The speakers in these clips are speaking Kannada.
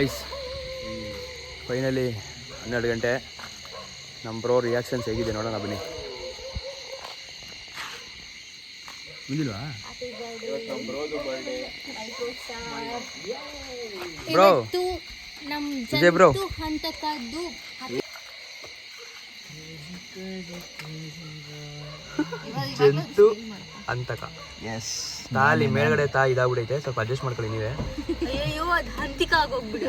ಗೈಸ್ ಫೈನಲಿ 12 ಗಂಟೆ. ನಮ್ಮ ಬ್ರೋ ರಿಯಾಕ್ಷನ್ಸ್ ಹೇಗಿದೆ ನೋಡೋಣ ಬನ್ನಿ. ಬಂದಿಲ್ವಾ ಬ್ರೋ? ವಿಜಯ್ ಬ್ರೋ ಜಂತು ಅಂತಕ. ಎಸ್ ತಾಲಿ ಮೇಲ್ಗಡೆ ತಾ ಇದಾಗ್ಬಿಟ್ಟೈತೆ, ಸ್ವಲ್ಪ ಅಡ್ಜಸ್ಟ್ ಮಾಡ್ಕೊಳ್ಳಿ ನೀವೇ. ಅಯ್ಯೋ ಅದು ಹಂತಿಕ ಆಗೋಗ್ಬಿಡಿ.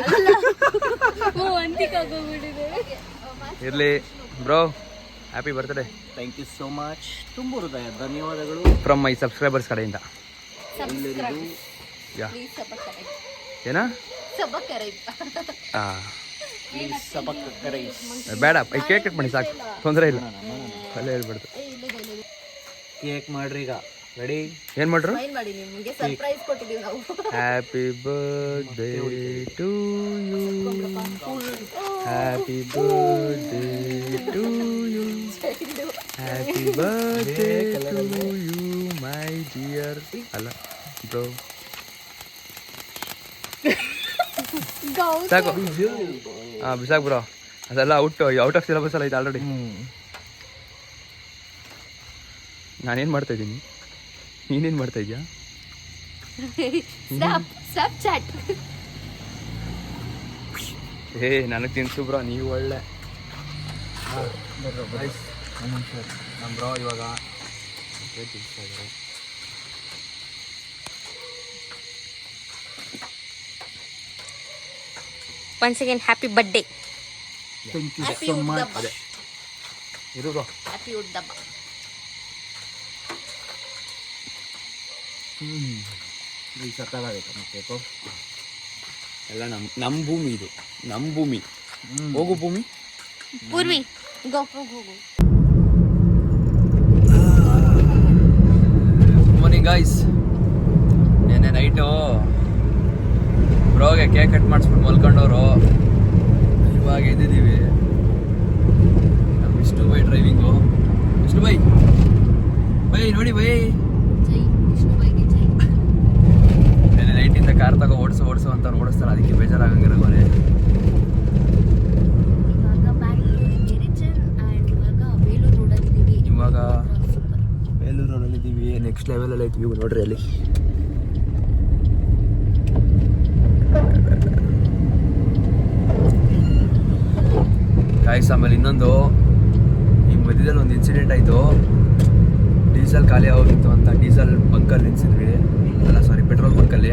ಇರ್ಲಿ bro, happy birthday. Thank you so much. ತುಂಬ ಹೃದಯ ಧನ್ಯವಾದಗಳು ಫ್ರಮ್ ಮೈ ಸಬ್ಸ್ಕ್ರೈಬರ್ಸ್ ಕಡೆಯಿಂದ. ಏನ ಬೇಡ, ಕೇಕ್ ಕಟ್ ಮಾಡಿ ಸಾಕು, ತೊಂದರೆ ಇಲ್ಲ. ಅಲ್ಲೇ ಹೇಳ್ಬಿಡ್ತು. ಕೇಕ್ ಮಾಡ್ರಿ ಈಗ. ರೆಡಿ? ಏನ್ ಮಾಡ್ರು? Happy birthday to you, happy birthday to you, happy birthday to you my dear. ಅಲ್ಲ ಬ್ರೋ ಸಾಕು. ಹಾಂ ಬಿಸಾಕ್ ಬ್ರೋ, ಅದೆಲ್ಲ ಔಟ್ ಆಫ್ ಸಿಲೆಬಸ್ ಎಲ್ಲ ಐತೆ ಆಲ್ರೆಡಿ. ನಾನೇನು ಮಾಡ್ತಾ ಇದ್ದೀನಿ, ನೀನೇನು ಮಾಡ್ತಾ ಇದೀಯಾ? ನನಗೆ ತಿನ್ಸು ಬ್ರೋ, ನೀವು ಒಳ್ಳೆ. ನಮ್ಮ ಬ್ರೋ ಇವಾಗ ತಿನ್ಸ್ತಾ ಇದ್ದಾರೆ. Once again, happy birthday. Thank you so much. ಅದೇ ಇರು ಬ್ರೋ. Happy Uddaba. ಈ ಸಕ್ಕತ್ತಾಗೈತೆ ಕೇಕು. ಎಲ್ಲ ನಮ್ಮ ಭೂಮಿ, ಇದು ನಮ್ಮ ಭೂಮಿ. ಹೋಗು ಭೂಮಿ. ಪೂರ್ವಿ ಗೋ ಹೋಗು. Good morning guys. ನೆನ್ನೆ ನೈಟು ಬ್ರೋಗೆ ಕೇಕ್ ಕಟ್ ಮಾಡಿಸ್ಬಿಟ್ಟು ಮಲ್ಕೊಂಡವರು. ಇವಾಗ ಎದ್ದಿದ್ದೀವಿ. ನಮ್ಮ Vishnu by driving. Vishnu by ನೋಡಿ ಬೈ. ನೆನ್ನೆ ನೈಟಿಂದ ಕಾರ್ ತಗೋ ಓಡಿಸು ಅಂತ ಓಡಿಸ್ತಾರೆ, ಅದಕ್ಕೆ ಬೇಜಾರಾಗಂಗಿರೋ ಮನೆ. ಇವಾಗ ಬೇಲೂರು ರೋಡಲ್ಲಿದ್ದೀವಿ. ನೆಕ್ಸ್ಟ್ ಲೆವೆಲಲ್ಲಿ ಐತಿ ವ್ಯೂ ನೋಡ್ರಿ ಅಲ್ಲಿ. ಗಾಯ್ಸ್ ಆಮೇಲೆ ಇನ್ನೊಂದು, ಈ ಮಧ್ಯದಲ್ಲಿ ಒಂದು ಇನ್ಸಿಡೆಂಟ್ ಆಯಿತು. ಡೀಸೆಲ್ ಖಾಲಿ ಆಗೋಗಿತ್ತು ಅಂತ ಡೀಸೆಲ್ ಬಂಕಲ್ಲಿ ನಿಲ್ಸಿದ್ವಿ. ಅಲ್ಲ ಸಾರಿ, ಪೆಟ್ರೋಲ್ ಬಂಕಲ್ಲಿ.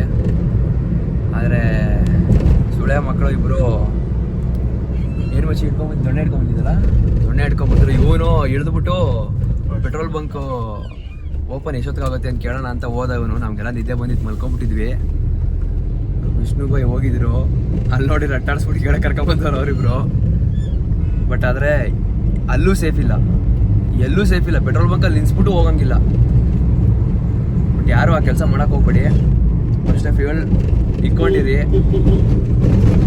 ಆದರೆ ಸುಳ್ಯ ಮಕ್ಕಳು ಇಬ್ಬರು ಏನು ಮಚ್ಚಿ ದೊಣ್ಣೆ ಹಿಡ್ಕೊಂಬಂದಿದ್ದಲ್ಲ, ದೊಣ್ಣೆ ಹಿಡ್ಕೊಂಬಂದ್ರು. ಇವನು ಇಳಿದ್ಬಿಟ್ಟು ಪೆಟ್ರೋಲ್ ಬಂಕು ಓಪನ್ ಎಷ್ಟೊತ್ತಿಗಾಗುತ್ತೆ ಅಂತ ಕೇಳೋಣ ಅಂತ ಹೋದ ಇವನು. ನಮಗೆಲ್ಲ ನಿದ್ದೆ ಬಂದಿತ್ತು, ಮಲ್ಕೊಂಬಿಟ್ಟಿದ್ವಿ. ವಿಷ್ಣು ಬೈ ಹೋಗಿದ್ರು, ಅಲ್ಲಿ ನೋಡಿ ರಟ್ಟಾಡಿಸ್ಬಿಟ್ಟು ಕೆಳಗೆ ಕರ್ಕೊಂಬಂದವ್ರು ಅವರಿಬ್ರು. ಬಟ್ ಆದರೆ ಅಲ್ಲೂ ಸೇಫ್ ಇಲ್ಲ, ಎಲ್ಲೂ ಸೇಫ್ ಇಲ್ಲ. ಪೆಟ್ರೋಲ್ ಬಂಕಲ್ಲಿ ನಿಲ್ಸ್ಬಿಟ್ಟು ಹೋಗಂಗಿಲ್ಲ. ಬಟ್ ಯಾರು ಆ ಕೆಲಸ ಮಾಡೋಕೆ ಹೋಗ್ಬೇಡಿ. ಫಸ್ಟೇ ಫ್ಯೂಯಲ್ ಇಟ್ಕೊಂಡಿರಿ.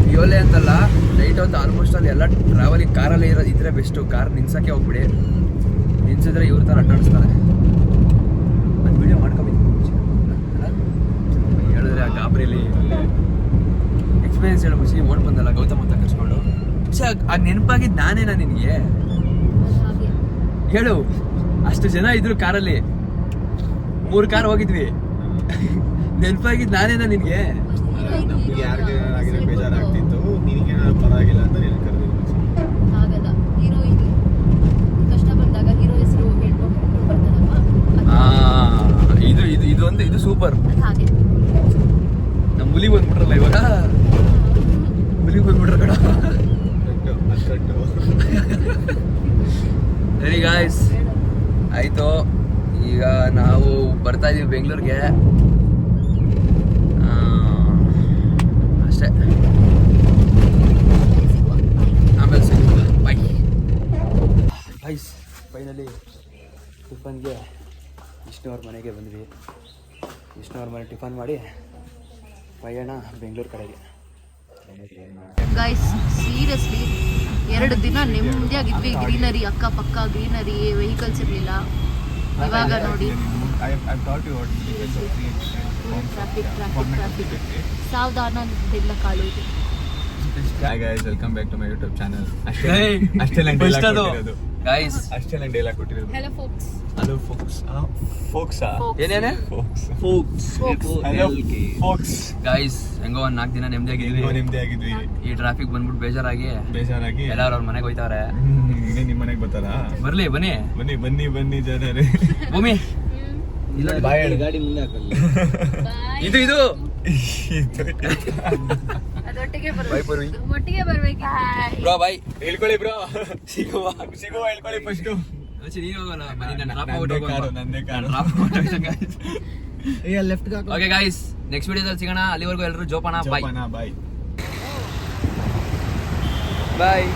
ಫ್ಯೂಯಲೇ ಅಂತಲ್ಲ, ನೈಟ್ ಹೊತ್ತು ಆಲ್ಮೋಸ್ಟ್ ಅಲ್ಲಿ ಎಲ್ಲ ಟ್ರಾವೆಲಿಂಗ್ ಕಾರಲ್ಲಿ ಇದ್ರೆ ಬೆಸ್ಟು. ಕಾರ್ ನಿಲ್ಸೋಕ್ಕೆ ಹೋಗ್ಬಿಡಿ. ನಿಲ್ಸಿದ್ರೆ ಇವ್ರ ಥರ ಅಡ್ಡಾಡಿಸ್ತಾರೆ. ಒಂದು ವಿಡಿಯೋ ಮಾಡ್ಕೊಂಬಿಟ್ಟು ಹೇಳಿದ್ರೆ ಆ ಗಾಬರಿಲಿ ಎಕ್ಸ್ಪೀರಿಯನ್ಸ್ ಹೇಳೋ ಮುಚ್ಚಿ ಓಡ್ ಬಂದಲ್ಲ ಗೌತಮ್ ಅಂತ ಕರ್ಸ್ಕೊಂಡು. ಆ ನೆನಪಾಗಿದ್ದು ನಾನೇನಾ ನಿನಗೆ ಹೇಳು? ಅಷ್ಟು ಜನ ಇದ್ರು ಕಾರಲ್ಲಿ, 3 ಕಾರ್ ಹೋಗಿದ್ವಿ. ನೆನಪಾಗಿದ್ದು ನಾನೇನಾ ನಿನಗೆ? ಯಾರಿಗೆ ಬೇಜಾರಾಗ್ತಿತ್ತು, ನಿನಗೆ ಪರವಾಗಿಲ್ಲ ಅಂತ ನೀನು ಕರೆದಿದ್ದು. ಹಾಗಲ್ಲ, ಹೀರೋಯಿನ್ ಕಷ್ಟ ಬಂದಾಗ ಹೀರೋ ಹೆಸರು ಹೇಳ್ಕೊಂಡು ಬರ್ತಾರಲ್ವಾ, ಇದು ಸೂಪರ್. ಹಾಗೆ ನಮ್ಮ ಹುಲಿ ಬಂದ್ಬಿಟ್ರಲ್ಲ ಇವಾಗ. ಹುಲಿ ಬಂದ್ಬಿಟ್ರ ಕಡ. ಸರಿ ಗಾಯ್ಸ್, ಆಯಿತು. ಈಗ ನಾವು ಬರ್ತಾ ಇದೀವಿ ಬೆಂಗಳೂರಿಗೆ ಅಷ್ಟೇ. ಆಮೇಲೆ ಸಿಗುವ. Bye guys. ಫೈನಲಿ ಟಿಫನ್ಗೆ ವಿಷ್ಣು ಅವ್ರ ಮನೆಗೆ ಬಂದ್ವಿ. ವಿಷ್ಣು ಅವ್ರ ಮನೆ ಟಿಫನ್ ಮಾಡಿ ಪಯಣ ಬೆಂಗಳೂರು ಕಡೆಗೆ. ಗೈಸ್ ಸೀರಿಯಸ್ಲಿ 2 ದಿನ ನೆಮ್ಮದಿಯಾಗಿದ್ವಿ. ಗ್ರೀನರಿ, ಅಕ್ಕಪಕ್ಕ ಗ್ರೀನರಿ, ವೆಹಿಕಲ್ಸ್ ಇರಲಿಲ್ಲ. ಇವಾಗ ನೋಡಿ ಟ್ರಾಫಿಕ್ ಸಾವಧಾನ ಅಂತೆಲ್ಲ ಕಾಲು ಇದೆ. Hi guys, welcome back to my YouTube channel. Hey, ಅಷ್ಟೇ ನಂಗೆ first ಡೈಲಾಗ್ ಅದು. ಕೊಟ್ಟಿರೋದು. ಗೈಸ್ ಅಷ್ಟೇ ನಂಗೆ ಡೈಲಾಗ್ ಕೊಟ್ಟಿರೋದು. Hello folks. Hello folks. ಫೋಕ್ಸಾ? ಏನೇನೆ ಫೋಕ್ಸ್. Hello folks. ಗೈಸ್ ಹೆಂಗೋ ಒಂದ್ 4 ದಿನ ನೆಮ್ಮದಿಯಾಗಿದ್ವಿ. ಹೆಂಗೋ ನೆಮ್ಮದಿ ಆಗಿದ್ವಿ. ಈ ಟ್ರಾಫಿಕ್ ಬಂದ್ಬಿಟ್ಟು ಬೇಜಾರಾಗಿ ಬೇಜಾರಾಗಿ ಎಲ್ಲಾರು ಅವ್ರ ಮನೆಗೆ ಹೋಯ್ತಾವ್ರೆ. ಇನ್ನೇ ನಿಮ್ಮ ಮನೆಗೆ ಬರ್ತಾರಾ? ಬರ್ಲಿ ಬನ್ನಿ ಬನ್ನಿ ಬನ್ನಿ ಬನ್ನಿ ಜನರೇ. ಭೂಮಿ ಬಾಯ್ ಹೇಳು. ಗಾಡಿ ಮುಂದೆ ಹಾಕಲ್ಲ. ಇದು ಇದು ಅದೊಟ್ಟಿಗೆ ಬಾಯ್ ಪೂರ್ವಿ. ಒಟ್ಟಿಗೆ ಬರ್ಬೇಕು. ಬ್ರೋ ಬಾಯ್ ಹೇಳ್ಕೊಳ್ಳಿ ಬ್ರೋ. ಸಿಗುವ ಹೇಳ್ಕೊಳ್ಳಿ ಫಸ್ಟ್. ನೀನು ಹೋಗೋಣ ಬನ್ನಿ, ನಾನು ಡ್ರಾಪ್ ನಂದೇ ಕಾರು, ನಂದೇ car. Left okay guys, next ವಿಡಿಯೋದಲ್ಲಿ ಸಿಗೋಣ. ಅಲ್ಲಿವರೆಗೂ ಎಲ್ಲರೂ ಜೋಪಾನ. ಬಾಯ್ ಬಾಯ್. ಬಾಯ್.